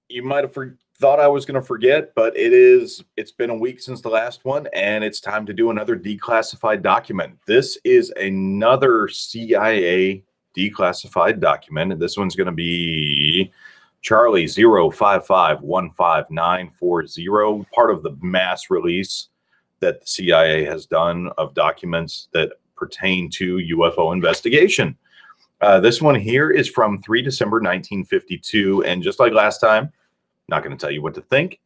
You might have thought I was going to forget, but it's been a week since the last one, and it's time to do another declassified document. This is another CIA declassified document, and this one's going to be Charlie 05515940, part of the mass release that the CIA has done of documents that pertain to UFO investigation. This one here is from 3 December 1952, and just like last time, not going to tell you what to think.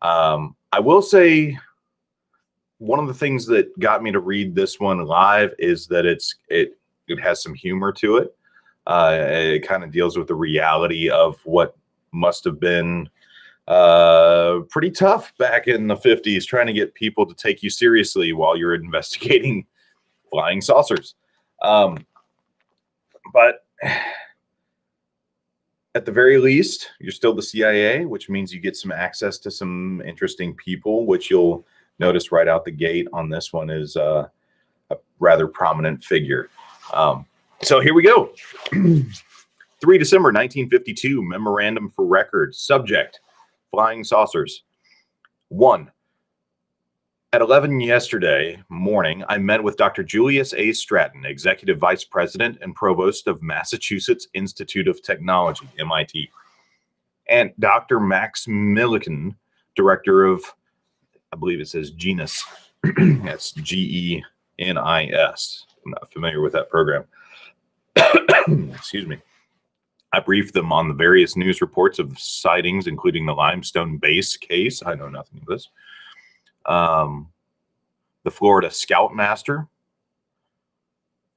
I will say one of the things that got me to read this one live is that it has some humor to it. It kind of deals with the reality of what must have been pretty tough back in the 50s, trying to get people to take you seriously while you're investigating flying saucers. But at the very least, you're still the CIA, which means you get some access to some interesting people, which you'll notice right out the gate on this one is a rather prominent figure. So here we go. 3 December 1952, memorandum for record. Subject, flying saucers. 1. At 11 yesterday morning, I met with Dr. Julius A. Stratton, Executive Vice President and Provost of Massachusetts Institute of Technology, MIT, and Dr. Max Millikan, Director of, I believe it says GENIS. That's GENIS. I'm not familiar with that program. Excuse me. I briefed them on the various news reports of sightings, including the Limestone Base case. I know nothing of this. The Florida Scoutmaster,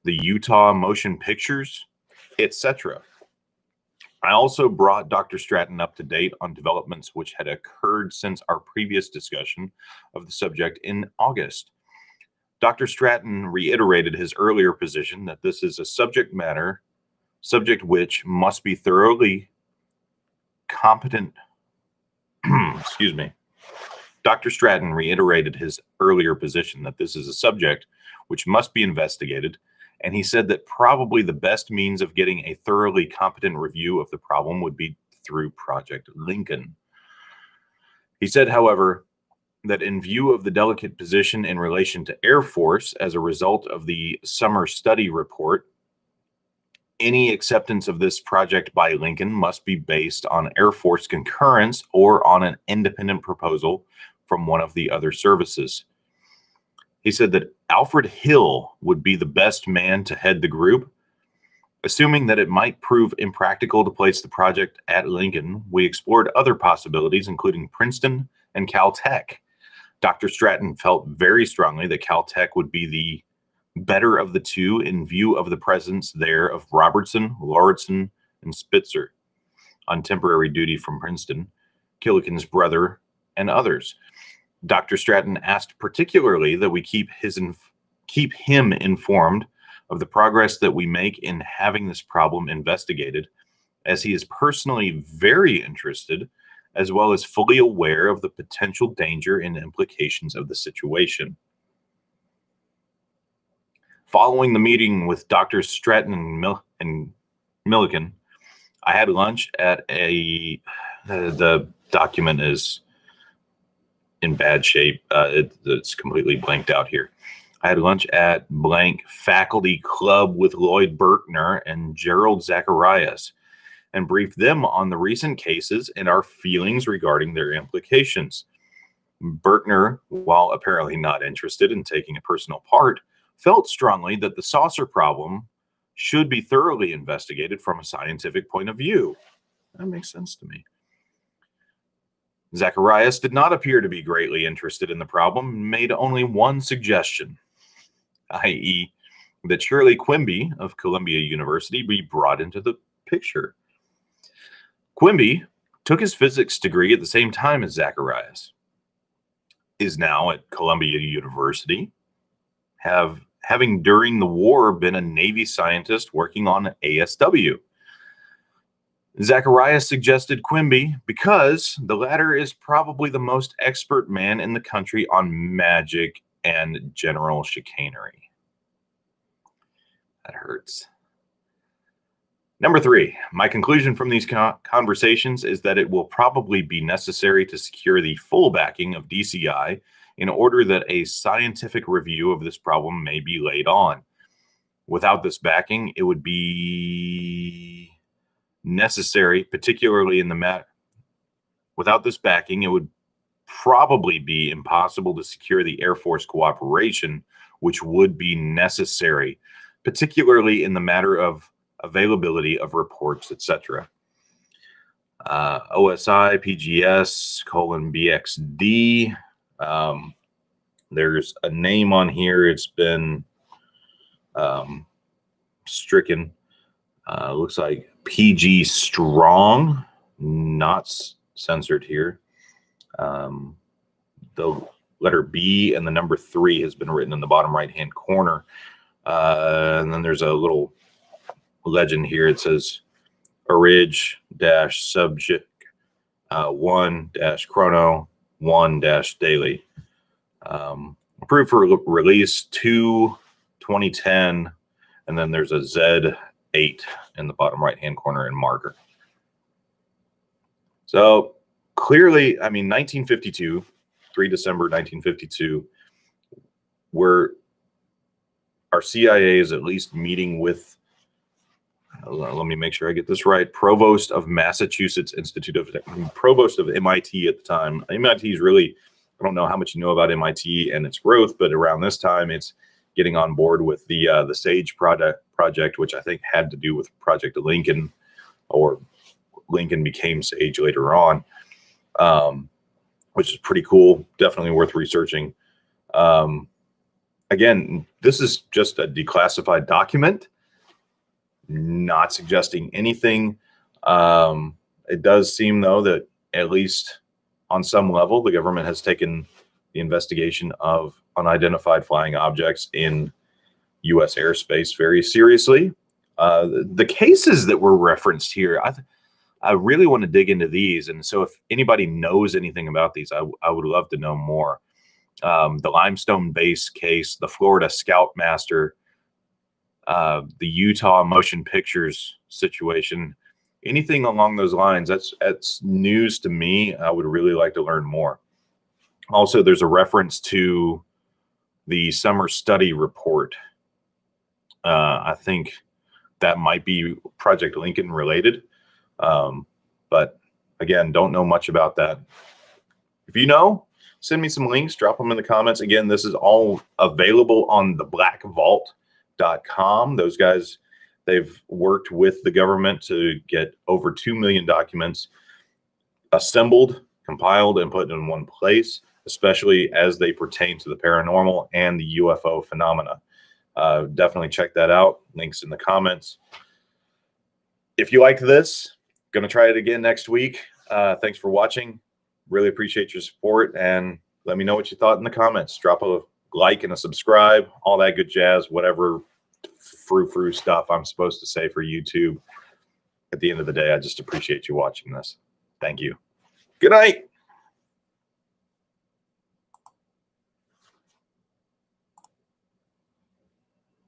the Utah Motion Pictures, etc. I also brought Dr. Stratton up to date on developments which had occurred since our previous discussion of the subject in August. Dr. Stratton reiterated his earlier position that this is a subject which must be thoroughly competent. Excuse me. Dr. Stratton reiterated his earlier position that this is a subject which must be investigated, and he said that probably the best means of getting a thoroughly competent review of the problem would be through Project Lincoln. He said, however, that in view of the delicate position in relation to Air Force as a result of the summer study report, any acceptance of this project by Lincoln must be based on Air Force concurrence or on an independent proposal from one of the other services. He said that Alfred Hill would be the best man to head the group. Assuming that it might prove impractical to place the project at Lincoln, we explored other possibilities, including Princeton and Caltech. Dr. Stratton felt very strongly that Caltech would be the better of the two in view of the presence there of Robertson, Lauritsen, and Spitzer on temporary duty from Princeton, Killikin's brother, and others. Dr. Stratton asked particularly that we keep him informed of the progress that we make in having this problem investigated, as he is personally very interested, as well as fully aware of the potential danger and implications of the situation. Following the meeting with Dr. Stratton and Millikan, I had lunch at the document is in bad shape. It's completely blanked out here. I had lunch at blank faculty club with Lloyd Berkner and Gerald Zacharias and briefed them on the recent cases and our feelings regarding their implications. Berkner, while apparently not interested in taking a personal part, felt strongly that the saucer problem should be thoroughly investigated from a scientific point of view. That makes sense to me. Zacharias did not appear to be greatly interested in the problem and made only one suggestion, i.e., that Shirley Quimby of Columbia University be brought into the picture. Quimby took his physics degree at the same time as Zacharias, is now at Columbia University, having during the war been a Navy scientist working on ASW. Zacharias suggested Quimby because the latter is probably the most expert man in the country on magic and general chicanery. That hurts. Number 3, my conclusion from these conversations is that it will probably be necessary to secure the full backing of DCI in order that a scientific review of this problem may be laid on. Without this backing, it would be necessary, particularly in the without this backing, it would probably be impossible to secure the Air Force cooperation, which would be necessary, particularly in the matter of availability of reports, etc. OSI, PGS, :BXD. There's a name on here. It's been stricken. Looks like PG Strong, not censored here. The letter B and the number 3 has been written in the bottom right-hand corner. And then there's a little legend here. It says orig-subject 1-chrono 1-daily. Approved for release 2/2010, and then there's a Z8 in the bottom right-hand corner in marker. So clearly, I mean, 1952, 3 December 1952, where our CIA is at least meeting with, let me make sure I get this right, Provost of Massachusetts Institute of, Provost of MIT at the time. MIT is really, I don't know how much you know about MIT and its growth, but around this time, it's getting on board with the SAGE project, which I think had to do with Project Lincoln, or Lincoln became SAGE later on, which is pretty cool. Definitely worth researching. Again, this is just a declassified document, not suggesting anything. It does seem, though, that at least on some level, the government has taken the investigation of unidentified flying objects in U.S. airspace very seriously. The cases that were referenced here, I really want to dig into these. And so if anybody knows anything about these, I would love to know more. The Limestone Base case, the Florida Scoutmaster, the Utah Motion Pictures situation, anything along those lines, that's news to me. I would really like to learn more. Also, there's a reference to the summer study report. I think that might be Project Lincoln related. But again, don't know much about that. If you know, send me some links, drop them in the comments. Again, this is all available on the blackvault.com. Those guys, they've worked with the government to get over 2 million documents assembled, compiled, and put in one place, especially as they pertain to the paranormal and the UFO phenomena. Definitely check that out. Links in the comments. If you like this, going to try it again next week. Thanks for watching. Really appreciate your support, and let me know what you thought in the comments. Drop a like and a subscribe, all that good jazz, whatever frou-frou stuff I'm supposed to say for YouTube. At the end of the day, I just appreciate you watching this. Thank you. Good night.